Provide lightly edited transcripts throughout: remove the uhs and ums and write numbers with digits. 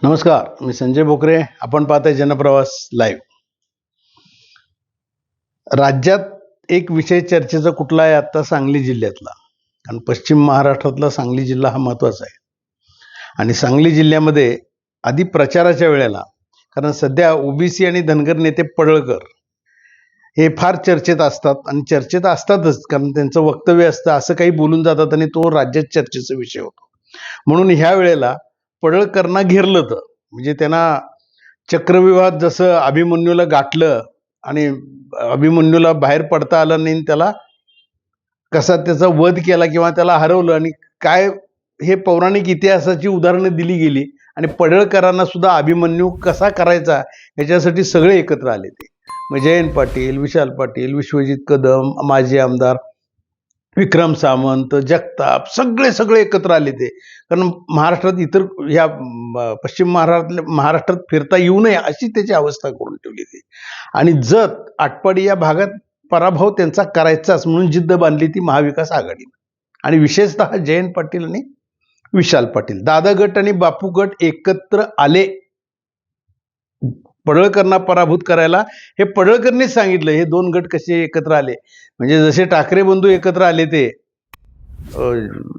नमस्कार, मी संजय भोकरे. आपण पाहताय जनप्रवास लाईव्ह. राज्यात एक विषय चर्चेचा कुठला आहे आता? सांगली जिल्ह्यातला. आणि पश्चिम महाराष्ट्रातला सांगली जिल्हा हा महत्त्वाचा आहे. आणि सांगली जिल्ह्यामध्ये आधी प्रचाराच्या वेळेला, कारण सध्या ओबीसी आणि धनगर नेते पडळकर हे फार चर्चेत असतात आणि चर्चेत असतातच, कारण त्यांचं वक्तव्य असतं, असं काही बोलून जातात आणि तो राज्यात चर्चेचा विषय होतो. म्हणून ह्या वेळेला पडळकरांना घेरलं तर, म्हणजे त्यांना चक्रव्यूहात जसं अभिमन्यूला गाठलं आणि अभिमन्यूला बाहेर पडता आलं नाही, त्याला कसा त्याचा वध केला किंवा त्याला हरवलं, आणि काय हे पौराणिक इतिहासाची उदाहरणं दिली गेली. आणि पडळकरांना सुद्धा अभिमन्यू कसा करायचा याच्यासाठी सगळे एकत्र आले. ते म्हणजे जयंत पाटील, विशाल पाटील, विश्वजित कदम, माजी आमदार विक्रम सावंत, जगताप, सगळे एकत्र आले. ते कारण महाराष्ट्रात इतर ह्या पश्चिम महाराष्ट्रात फिरता येऊ नये अशी त्याची अवस्था करून ठेवली. ती आणि जत आटपाडी या भागात पराभव त्यांचा करायचाच म्हणून जिद्द बांधली ती महाविकास आघाडी. आणि विशेषतः जयंत पाटील आणि विशाल पाटील, दादा गट आणि बापू गट एकत्र आले पडळकरांना पराभूत करायला. हे पडळकरांनीच सांगितलं हे दोन गट कसे एकत्र आले. म्हणजे जसे ठाकरे बंधू एकत्र आले ते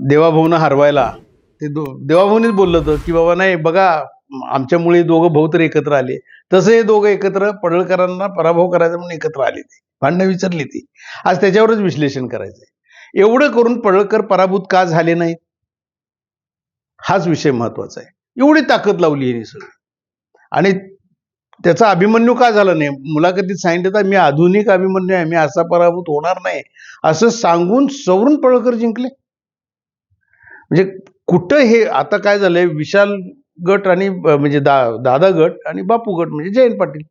देवाभाऊनं हरवायला, ते देवाभाऊनीच बोललं होतं की बाबा नाही बघा आमच्यामुळे दोघं भाऊ तर एकत्र आले, तसं हे दोघं एकत्र पडळकरांना पराभव करायचा म्हणून एकत्र आले. ते भांडणं विचारली. ती आज त्याच्यावरच विश्लेषण करायचंय. एवढं करून पडळकर पराभूत का झाले नाहीत हाच विषय महत्वाचा आहे. एवढी ताकद लावली ही सगळी, आणि त्याचा अभिमन्यू का झाला नाही? मुलाखतीत सांगितलं तर मी आधुनिक अभिमन्यू आहे, मी असा पराभूत होणार नाही असं सांगून सवरून पडळकर जिंकले. म्हणजे कुठं हे आता काय झालंय, विशाल गट आणि म्हणजे दादा गट आणि बापू गट म्हणजे जयंत पाटील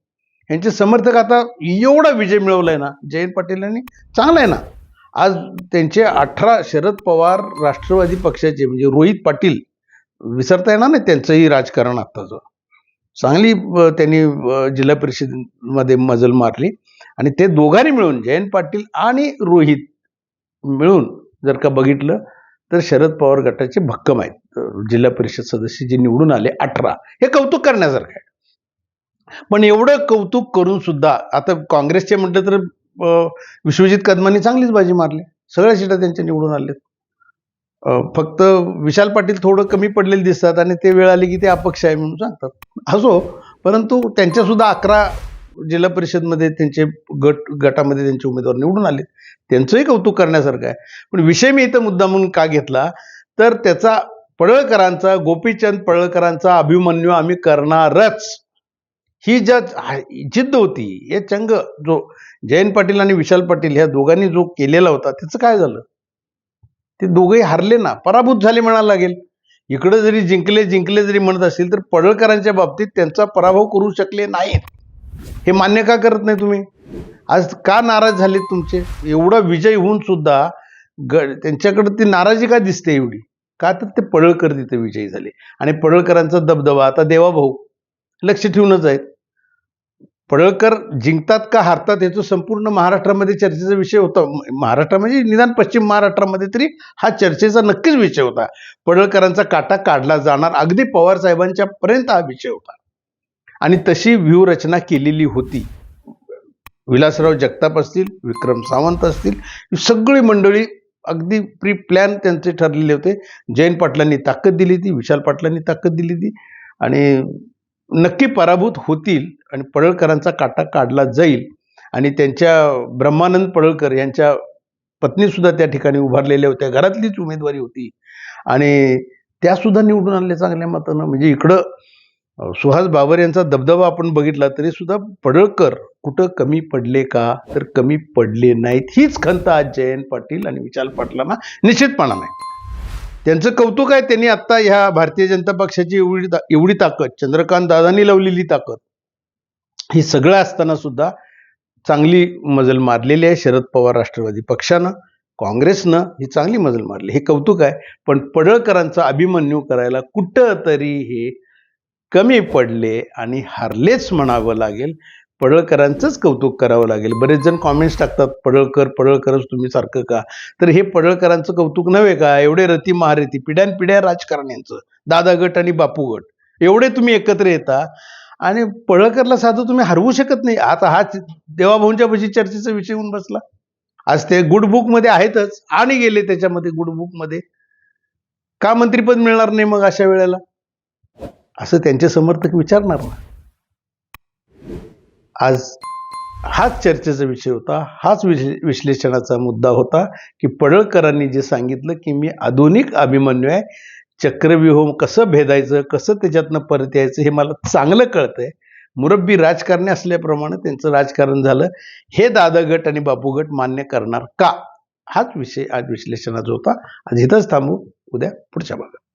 यांचे समर्थक आता एवढा विजय मिळवलाय ना जयंत पाटीलांनी, चांगला आहे ना. आज त्यांचे 18 शरद पवार राष्ट्रवादी पक्षाचे म्हणजे रोहित पाटील, विसरता येणार नाही त्यांचंही राजकारण आत्ताचं. चांगली त्यांनी जिल्हा परिषदेमध्ये मजल मारली. आणि ते दोघांनी मिळून, जयंत पाटील आणि रोहित मिळून जर का बघितलं तर शरद पवार गटाचे भक्कम आहेत जिल्हा परिषद सदस्य जे निवडून आले 18. हे कौतुक करण्यासारखं आहे. पण एवढं कौतुक करून सुद्धा आता काँग्रेसचे म्हटलं तर विश्वजित कदमांनी चांगलीच बाजी मारली, सगळ्या सीटा त्यांच्या निवडून आलेत. फक्त विशाल पाटील थोडं कमी पडलेले दिसतात आणि ते वेळ आली की ते अपक्ष आहे म्हणून सांगतात. असो, परंतु त्यांच्या सुद्धा 11 जिल्हा परिषदमध्ये त्यांचे गटामध्ये त्यांचे उमेदवार निवडून आले, त्यांचंही कौतुक करण्यासारखं आहे. पण विषय मी इथं मुद्दा म्हणून का घेतला तर त्याचा पडळकरांचा, गोपीचंद पडळकरांचा अभिमन्यू आम्ही करणारच ही ज्या जिद्द होती, हे चंग जो जयंत पाटील आणि विशाल पाटील ह्या दोघांनी जो केलेला होता त्याचं काय झालं? ते दोघेही हरले ना, पराभूत झाले म्हणायला लागेल. इकडे जरी जिंकले जरी म्हणत असतील तर पडळकरांच्या बाबतीत त्यांचा पराभव करू शकले नाहीत. हे मान्य का करत नाही तुम्ही? आज का नाराज झाले तुमचे? एवढा विजय होऊन सुद्धा त्यांच्याकडे ती नाराजी का दिसते एवढी? का तर ते पडळकर तिथे विजयी झाले आणि पडळकरांचा दबदबा आता देवाभाऊ लक्ष ठेवूनच आहेत. पडळकर जिंकतात का हारतात याचं संपूर्ण महाराष्ट्रामध्ये चर्चेचा विषय होता. महाराष्ट्र म्हणजे निदान पश्चिम महाराष्ट्रामध्ये तरी हा चर्चेचा नक्कीच विषय होता. पडळकरांचा काटा काढला जाणार, अगदी पवार साहेबांच्या पर्यंत हा विषय होता. आणि तशी व्यूहरचना केलेली होती. विलासराव जगताप असतील, विक्रम सावंत असतील, सगळी मंडळी अगदी प्री प्लॅन त्यांचे ठरलेले होते. जयंत पाटलांनी ताकद दिली ती, विशाल पाटलांनी ताकद दिली ती, आणि नक्की पराभूत होतील आणि पडळकरांचा काटा काढला जाईल. आणि त्यांच्या ब्रह्मानंद पडळकर यांच्या पत्नी सुद्धा त्या ठिकाणी उभारलेल्या होत्या, घरातलीच उमेदवारी होती आणि त्या सुद्धा निवडून आणल्या चांगल्या मतानं. म्हणजे इकडं सुहास बाबर यांचा दबदबा आपण बघितला तरी सुद्धा पडळकर कुठं कमी पडले का? तर कमी पडले नाहीत. हीच खंत आज जयंत पाटील आणि विशाल पाटलांना निश्चितपणा नाही. त्यांचं कौतुक आहे, त्यांनी आता ह्या भारतीय जनता पक्षाची एवढी ताकद, चंद्रकांत दादांनी लावलेली ताकद, ही सगळं असताना सुद्धा चांगली मजल मारलेली आहे. शरद पवार राष्ट्रवादी पक्षानं, काँग्रेसनं ही चांगली मजल मारली, हे कौतुक आहे. पण पडळकरांचा अभिमन्यू करायला कुठं तरी हे कमी पडले आणि हरलेच म्हणावं लागेल. पडळकरांचंच कौतुक करावं लागेल. बरेच जण कॉमेंट्स टाकतात पडळकरच तुम्ही सारखं का? तर हे पडळकरांचं कौतुक नव्हे का? एवढे रती महारथी पिढ्यानपिढ्या राजकारण यांचं, दादा गट आणि बापू गट एवढे तुम्ही एकत्र येता आणि पळळकरला साधं तुम्ही हरवू शकत नाही. आता हा देवाभाऊंच्या पाशी चर्चेचा विषय होऊन बसला. आज ते गुड बुक मध्ये आहेतच आणि गेले त्याच्यामध्ये गुड बुक मध्ये. का मंत्रीपद मिळणार नाही मग अशा वेळेला, असं त्यांचे समर्थक विचारणार ना. आज हाच चर्चेचा विषय होता, हाच विश्लेषणाचा मुद्दा होता की पडळकरांनी जे सांगितलं की मी आधुनिक अभिमन्यू आहे, चक्रव्यूह कसं भेदायचं, कसं त्याच्यातनं परत यायचं हे मला चांगलं कळतंय. मुरब्बी राजकारणी असल्याप्रमाणे त्यांचं राजकारण झालं. हे दादा गट आणि बापू गट मान्य करणार का, हाच विषय आज विश्लेषणाचा होता. आज इथंच थांबू, उद्या पुढच्या भागात.